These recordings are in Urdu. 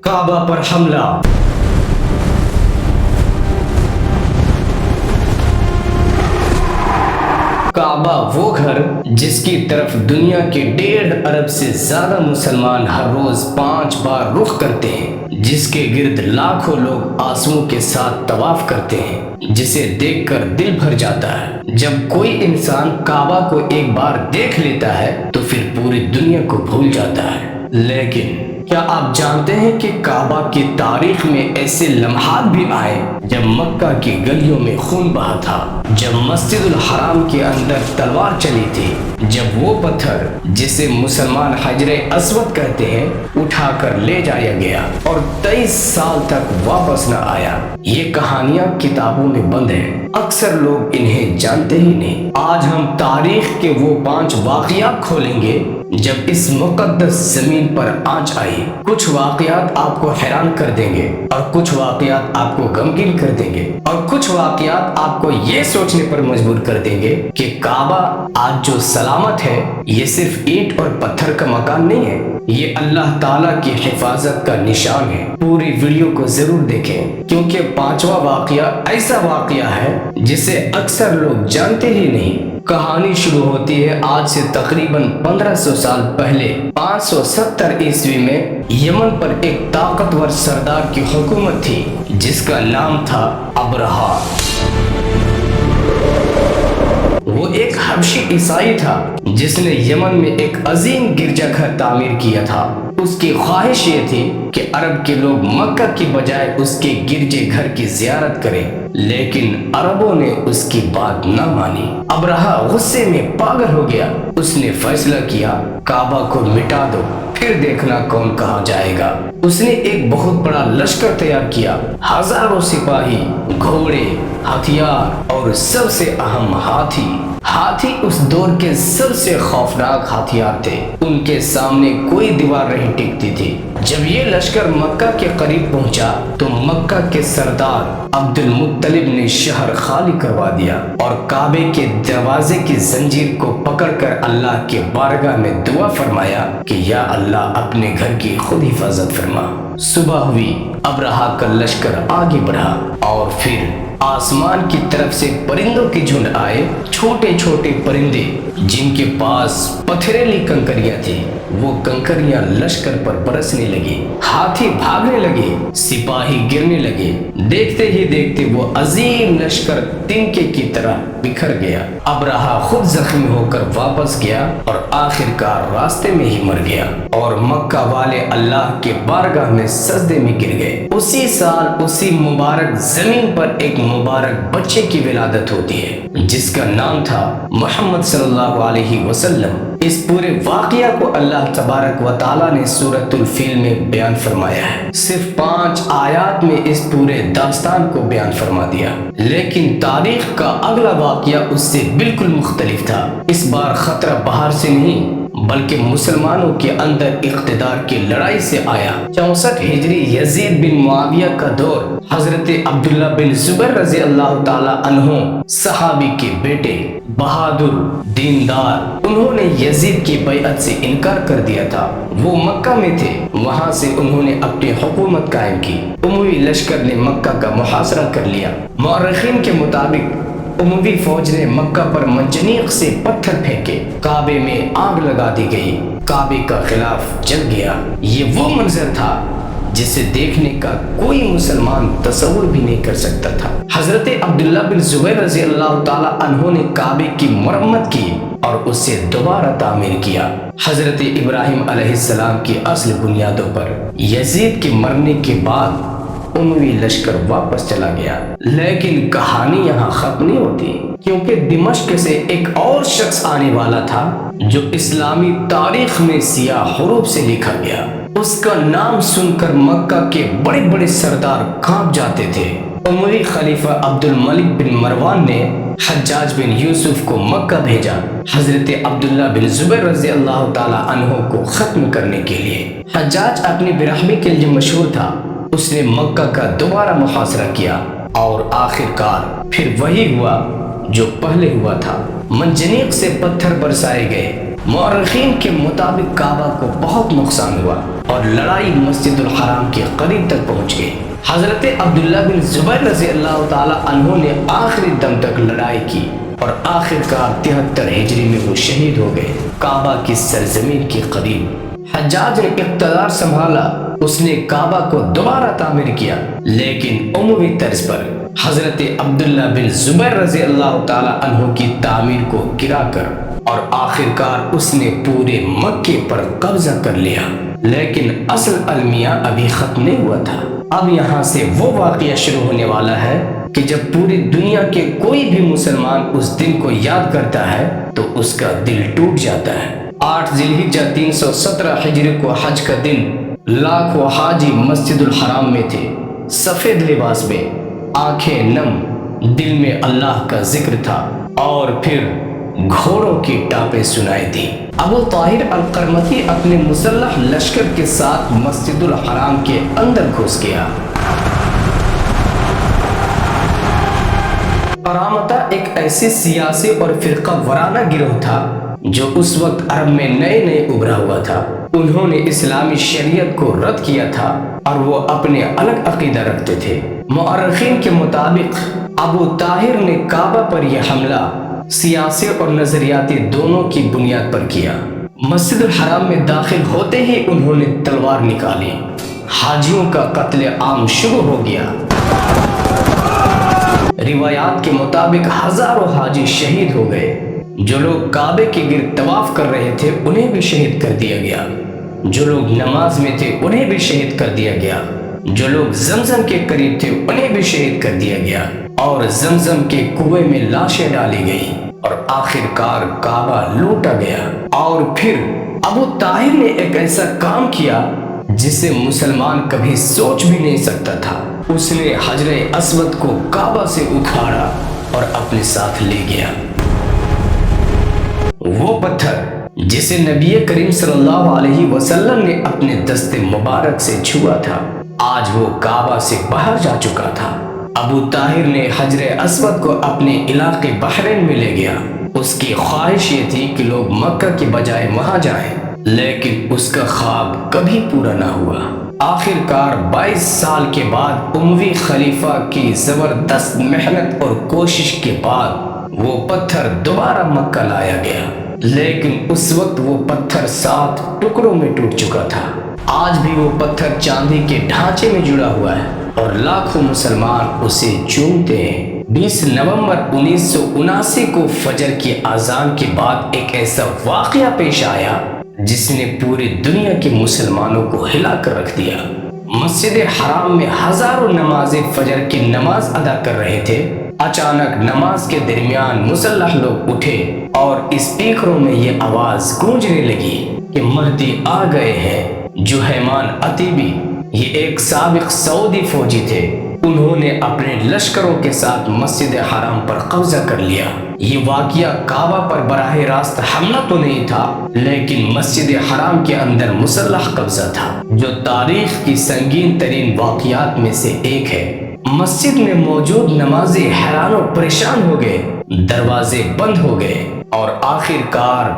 کعبہ پر حملہ۔ کعبہ وہ گھر جس کی طرف دنیا کے 1.5 ارب سے زیادہ مسلمان ہر روز 5 بار رخ کرتے ہیں، جس کے گرد لاکھوں لوگ آنسوؤں کے ساتھ طواف کرتے ہیں، جسے دیکھ کر دل بھر جاتا ہے۔ جب کوئی انسان کعبہ کو ایک بار دیکھ لیتا ہے تو پھر پوری دنیا کو بھول جاتا ہے۔ لیکن کیا آپ جانتے ہیں کہ کعبہ کی تاریخ میں ایسے لمحات بھی آئے جب مکہ کی گلیوں میں خون بہا تھا، جب مسجد الحرام کے اندر تلوار چلی تھی، جب وہ پتھر جسے مسلمان حجر اسود کہتے ہیں اٹھا کر لے جایا گیا اور 23 سال تک واپس نہ آیا؟ یہ کہانیاں کتابوں میں بند ہیں، اکثر لوگ انہیں جانتے ہی نہیں۔ آج ہم تاریخ کے وہ 5 واقعات کھولیں گے جب اس مقدس زمین پر آنچ آئی۔ کچھ واقعات آپ کو حیران کر دیں گے اور کچھ واقعات آپ کو غمگین کر دیں گے اور کچھ واقعات آپ کو یہ سوچنے پر مجبور کر دیں گے کہ کعبہ آج جو سلامت ہے یہ صرف اینٹ اور پتھر کا مکان نہیں ہے، یہ اللہ تعالیٰ کی حفاظت کا نشان ہے۔ پوری ویڈیو کو ضرور دیکھیں کیونکہ 5واں واقعہ ایسا واقعہ ہے جسے اکثر لوگ جانتے ہی نہیں۔ کہانی شروع ہوتی ہے آج سے تقریباً 1500 سال پہلے 570 عیسوی میں یمن پر ایک طاقتور سردار کی حکومت تھی جس کا نام تھا ابرہا۔ وہ ایک حبشی عیسائی تھا جس نے یمن میں ایک عظیم گرجا گھر تعمیر کیا تھا۔ اس کی خواہش یہ تھی کہ عرب کے لوگ مکہ کی بجائے اس کے گرجے گھر کی زیارت کریں، لیکن عربوں نے اس کی بات نہ مانی۔ ابرہا غصے میں پاگل ہو گیا۔ اس نے فیصلہ کیا کعبہ کو مٹا دو، پھر دیکھنا کون کہاں جائے گا۔ اس نے ایک بہت بڑا لشکر تیار کیا، ہزاروں سپاہی، گھوڑے، ہتھیار اور سب سے اہم ہاتھی۔ ہاتھی اس دور کے سب سے خوفناک ہتھیار تھے، ان کے سامنے کوئی دیوار نہیں ٹکتی تھی۔ جب یہ لشکر مکہ کے قریب پہنچا تو مکہ کے سردار عبد المطلب نے شہر خالی کروا دیا اور کعبے کے دروازے کی زنجیر کو پکڑ کر اللہ کے بارگاہ میں دعا فرمایا کہ یا اللہ اپنے گھر کی خود حفاظت فرما۔ صبح ہوئی، ابرہا کا لشکر آگے بڑھا اور پھر آسمان کی طرف سے پرندوں کی جھنڈ آئے، چھوٹے چھوٹے پرندے جن کے پاس پتھریلی کنکریاں تھیں۔ وہ کنکریاں لشکر پر برسنے لگی، ہاتھی بھاگنے لگے، سپاہی گرنے لگے۔ دیکھتے ہی دیکھتے وہ عظیم لشکر تنکے کی طرح بکھر گیا۔ ابرہا خود زخمی ہو کر واپس گیا اور آخرکار راستے میں ہی مر گیا اور مکہ والے اللہ کے بارگاہ میں سجدے میں گر گئے۔ اسی سال اسی مبارک زمین پر ایک مبارک بچے کی ولادت ہوتی ہے جس کا نام تھا محمد صلی اللہ علیہ وسلم۔ اس پورے واقعہ کو اللہ تبارک و تعالیٰ نے سورۃ الفیل میں بیان فرمایا ہے۔ صرف 5 آیات میں اس پورے داستان کو بیان فرما دیا، لیکن تاریخ کا اگلا واقعہ اس سے بالکل مختلف تھا۔ اس بار خطرہ باہر سے نہیں بلکہ مسلمانوں کے اندر اقتدار کی لڑائی سے آیا۔ 64 ہجری یزید بن معاویہ کا دور، حضرت عبداللہ بن زبیر رضی اللہ تعالی عنہ صحابی کے بیٹے، بہادر، دیندار، انہوں نے یزید کی بیعت سے انکار کر دیا تھا۔ وہ مکہ میں تھے، وہاں سے انہوں نے اپنی حکومت قائم کی۔ اموی لشکر نے مکہ کا محاصرہ کر لیا۔ مورخین کے مطابق اموی فوج نے مکہ پر منجنیق سے پتھر پھینکے، کعبے میں آگ لگا دی گئی، کعبے کا غلاف جل گیا۔ یہ وہ منظر تھا جسے دیکھنے کا کوئی مسلمان تصور بھی نہیں کر سکتا تھا۔ حضرت عبداللہ بن زبیر رضی اللہ تعالی عنہ نے کعبے کی مرمت کی اور اسے دوبارہ تعمیر کیا، حضرت ابراہیم علیہ السلام کی اصل بنیادوں پر۔ یزید کے مرنے کے بعد اموی لشکر واپس چلا گیا، لیکن کہانی یہاں ختم نہیں ہوتی، کیونکہ دمشق سے ایک اور شخص آنے والا تھا جو اسلامی تاریخ میں سیاہ حروف سے لکھا گیا۔ اس کا نام سن کر مکہ کے بڑے بڑے سردار کانپ جاتے تھے۔ اموی خلیفہ عبد الملک بن مروان نے حجاج بن یوسف کو مکہ بھیجا حضرت عبداللہ بن زبیر رضی اللہ تعالی عنہ کو ختم کرنے کے لیے۔ حجاج اپنی برحمی کے لیے مشہور تھا۔ اس نے مکہ کا دوبارہ محاصرہ کیا اور آخرکار پھر وہی ہوا جو پہلے ہوا تھا۔ منجنیق سے پتھر برسائے گئے، مورخین کے مطابق کعبہ کو بہت نقصان ہوا اور لڑائی مسجد الحرام کے قریب تک پہنچ گئی۔ حضرت عبداللہ بن زبیر رضی اللہ تعالی عنہ نے آخری دم تک لڑائی کی اور آخر کار 73 ہجری میں وہ شہید ہو گئے کعبہ کی سرزمین کے قریب۔ حجاج نے اقتدار سنبھالا، اس نے کعبہ کو دوبارہ تعمیر کیا، لیکن اموی طرز پر۔ حضرت عبداللہ بن زبیر رضی اللہ تعالی عنہ کی تعمیر کو گرا کر اور آخر کار اس نے پورے مکے پر قبضہ کر لیا، لیکن اصل المیہ ابھی ختم نہیں ہوا تھا۔ اب یہاں سے وہ واقعہ شروع ہونے والا ہے کہ جب پوری دنیا کے کوئی بھی مسلمان اس دن کو یاد کرتا ہے تو اس کا دل ٹوٹ جاتا ہے۔ 8 ذی الحجہ 317 ہجری کو حج کا دن لاکھوں حاجی مسجد الحرام میں تھے، سفید لباس میں، آنکھیں نم، دل میں اللہ کا ذکر تھا، اور پھر گھوڑوں کی ٹاپیں سنائی دی۔ ابو طاہر القرمطی اپنے مسلح لشکر کے ساتھ مسجد الحرام کے اندر گھس گیا۔ قرامطہ ایک ایسے سیاسی اور فرقہ وارانہ گروہ تھا جو اس وقت عرب میں نئے نئے ابھرا ہوا تھا۔ انہوں نے اسلامی شریعت کو رد کیا تھا اور وہ اپنے الگ عقیدہ رکھتے تھے۔ مورخین کے مطابق ابو طاہر نے کعبہ پر یہ حملہ سیاسی اور نظریاتی دونوں کی بنیاد پر کیا۔ مسجد الحرام میں داخل ہوتے ہی انہوں نے تلوار نکالی، حاجیوں کا قتل عام شروع ہو گیا۔ روایات کے مطابق ہزاروں حاجی شہید ہو گئے۔ جو لوگ کعبے کے گرد طواف کر رہے تھے انہیں بھی شہید کر دیا گیا، جو لوگ نماز میں تھے انہیں بھی شہید کر دیا گیا، جو لوگ زمزم کے قریب تھے انہیں بھی شہید کر دیا گیا، اور زمزم کے کنویں میں لاشیں ڈالی گئی، اور آخر کار کعبہ لوٹا گیا۔ اور پھر ابو طاہر نے ایک ایسا کام کیا جسے مسلمان کبھی سوچ بھی نہیں سکتا تھا۔ اس نے حجر اسود کو کعبہ سے اکھاڑا اور اپنے ساتھ لے گیا۔ وہ پتھر جسے نبی کریم صلی اللہ علیہ وسلم نے اپنے دست مبارک سے چھوا تھا، آج وہ کعبہ سے باہر جا چکا تھا۔ ابو طاہر نے حجر اسود کو اپنے علاقے بحرین میں لے گیا۔ اس کی خواہش یہ تھی کہ لوگ مکہ کے بجائے وہاں جائیں، لیکن اس کا خواب کبھی پورا نہ ہوا۔ آخر کار 22 سال کے بعد اموی خلیفہ کی زبردست محنت اور کوشش کے بعد وہ پتھر دوبارہ مکہ لایا گیا، لیکن اس وقت وہ پتھر 7 ٹکڑوں میں ٹوٹ چکا تھا۔ آج بھی وہ پتھر چاندی کے ڈھانچے میں جڑا ہوا ہے اور لاکھوں مسلمان اسے چومتے ہیں۔ 20 نومبر 1979 کو فجر کی اذان کے بعد ایک ایسا واقعہ پیش آیا جس نے پوری دنیا کے مسلمانوں کو ہلا کر رکھ دیا۔ مسجد حرام میں ہزاروں نمازیں فجر کی نماز ادا کر رہے تھے۔ اچانک نماز کے درمیان مسلح لوگ اٹھے اور اسپیکروں میں یہ آواز گونجنے لگی کہ مہدی آ گئے ہیں۔ جوہیمان عتیبی، یہ ایک سابق سعودی فوجی تھے، انہوں نے اپنے لشکروں کے ساتھ مسجد حرام پر قبضہ کر لیا۔ یہ واقعہ کعبہ پر براہ راست حملہ تو نہیں تھا، لیکن مسجد حرام کے اندر مسلح قبضہ تھا، جو تاریخ کی سنگین ترین واقعات میں سے ایک ہے۔ مسجد میں موجود نمازی حیران و پریشان ہو گئے، دروازے بند ہو گئے، اور آخر کار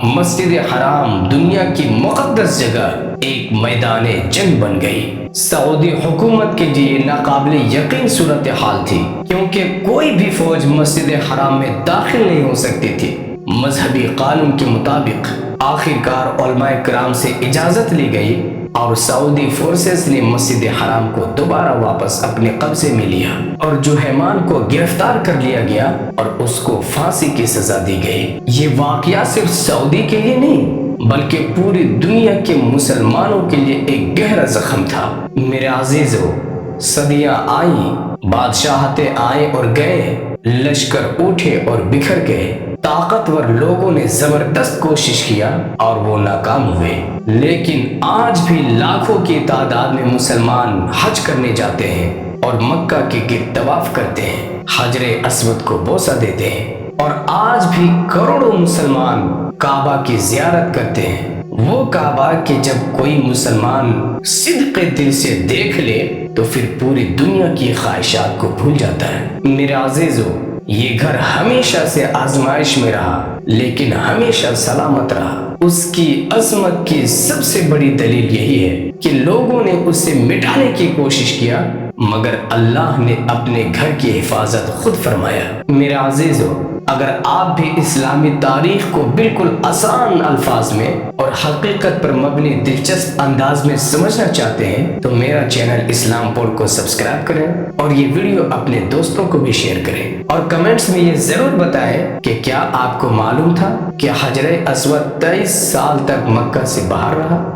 مسجد حرام دنیا کی مقدس جگہ ایک میدان جنگ بن گئی۔ سعودی حکومت کے لیے ناقابل یقین صورتحال تھی، کیونکہ کوئی بھی فوج مسجد حرام میں داخل نہیں ہو سکتی تھی۔ مذہبی قانون کے مطابق آخر کار علماء کرام سے اجازت لی گئی اور سعودی فورسز نے مسجد حرام کو دوبارہ واپس اپنے قبضے میں لیا، اور جوہیمان کو گرفتار کر لیا گیا اور اس کو پھانسی کی سزا دی گئی۔ یہ واقعہ صرف سعودی کے لیے نہیں بلکہ پوری دنیا کے مسلمانوں کے لیے ایک گہرا زخم تھا۔ میرے عزیزو، صدیاں آئیں، بادشاہتیں آئے اور گئے، لشکر اٹھے اور بکھر گئے، طاقتور لوگوں نے زبردست کوشش کیا اور وہ ناکام ہوئے، لیکن آج بھی لاکھوں کی تعداد میں مسلمان حج کرنے جاتے ہیں اور مکہ کے گرد طواف کرتے ہیں، حجر اسود کو بوسہ دیتے ہیں، اور آج بھی کروڑوں مسلمان کعبہ کی زیارت کرتے ہیں۔ وہ کعبہ کہ جب کوئی مسلمان صدق دل سے دیکھ لے تو پھر پوری دنیا کی خواہشات کو بھول جاتا ہے۔ میرے عزیزو، یہ گھر ہمیشہ سے آزمائش میں رہا لیکن ہمیشہ سلامت رہا۔ اس کی عظمت کی سب سے بڑی دلیل یہی ہے کہ لوگوں نے اسے مٹانے کی کوشش کیا مگر اللہ نے اپنے گھر کی حفاظت خود فرمایا۔ میرے عزیزو، اگر آپ بھی اسلامی تاریخ کو بالکل آسان الفاظ میں اور حقیقت پر مبنی دلچسپ انداز میں سمجھنا چاہتے ہیں تو میرا چینل اسلام پوڈ کو سبسکرائب کریں اور یہ ویڈیو اپنے دوستوں کو بھی شیئر کریں، اور کمنٹس میں یہ ضرور بتائیں کہ کیا آپ کو معلوم تھا کہ حجر اسود 23 سال تک مکہ سے باہر رہا۔